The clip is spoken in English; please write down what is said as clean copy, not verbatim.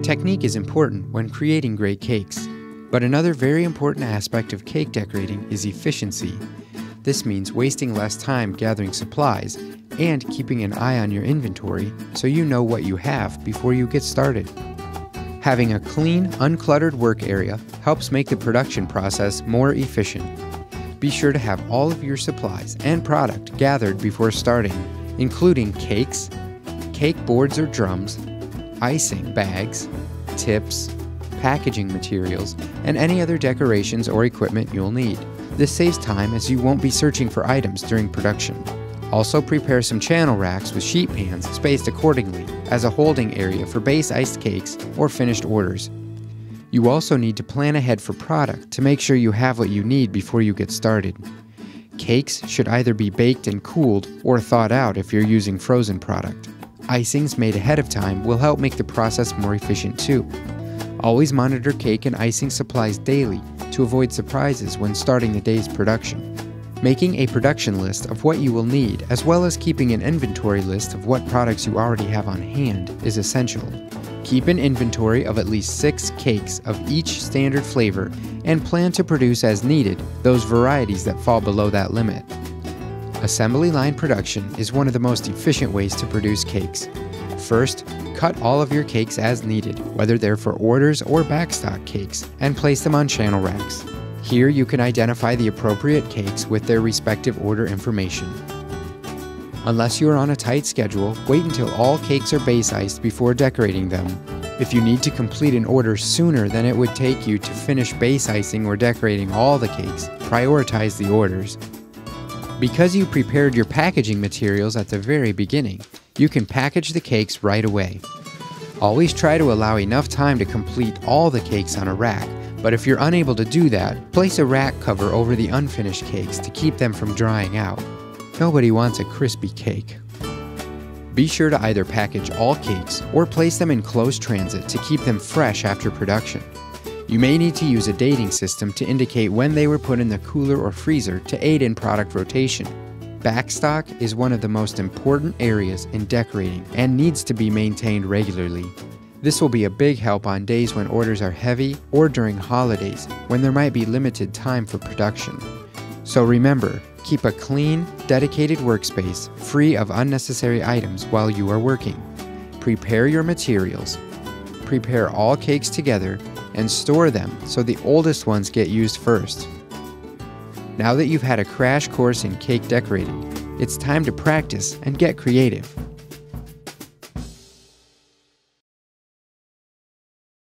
Technique is important when creating great cakes, but another very important aspect of cake decorating is efficiency. This means wasting less time gathering supplies and keeping an eye on your inventory so you know what you have before you get started. Having a clean, uncluttered work area helps make the production process more efficient. Be sure to have all of your supplies and product gathered before starting, including cakes, cake boards or drums, icing bags, tips, packaging materials, and any other decorations or equipment you'll need. This saves time as you won't be searching for items during production. Also prepare some channel racks with sheet pans spaced accordingly as a holding area for base iced cakes or finished orders. You also need to plan ahead for product to make sure you have what you need before you get started. Cakes should either be baked and cooled or thawed out if you're using frozen product. Icings made ahead of time will help make the process more efficient too. Always monitor cake and icing supplies daily to avoid surprises when starting the day's production. Making a production list of what you will need, as well as keeping an inventory list of what products you already have on hand, is essential. Keep an inventory of at least 6 cakes of each standard flavor and plan to produce as needed those varieties that fall below that limit. Assembly line production is one of the most efficient ways to produce cakes. First, cut all of your cakes as needed, whether they're for orders or backstock cakes, and place them on channel racks. Here you can identify the appropriate cakes with their respective order information. Unless you are on a tight schedule, wait until all cakes are base iced before decorating them. If you need to complete an order sooner than it would take you to finish base icing or decorating all the cakes, prioritize the orders. Because you prepared your packaging materials at the very beginning, you can package the cakes right away. Always try to allow enough time to complete all the cakes on a rack, but if you're unable to do that, place a rack cover over the unfinished cakes to keep them from drying out. Nobody wants a crispy cake. Be sure to either package all cakes or place them in close transit to keep them fresh after production. You may need to use a dating system to indicate when they were put in the cooler or freezer to aid in product rotation. Backstock is one of the most important areas in decorating and needs to be maintained regularly. This will be a big help on days when orders are heavy or during holidays when there might be limited time for production. So remember, keep a clean, dedicated workspace free of unnecessary items while you are working. Prepare your materials. Prepare all cakes together and store them so the oldest ones get used first. Now that you've had a crash course in cake decorating, it's time to practice and get creative.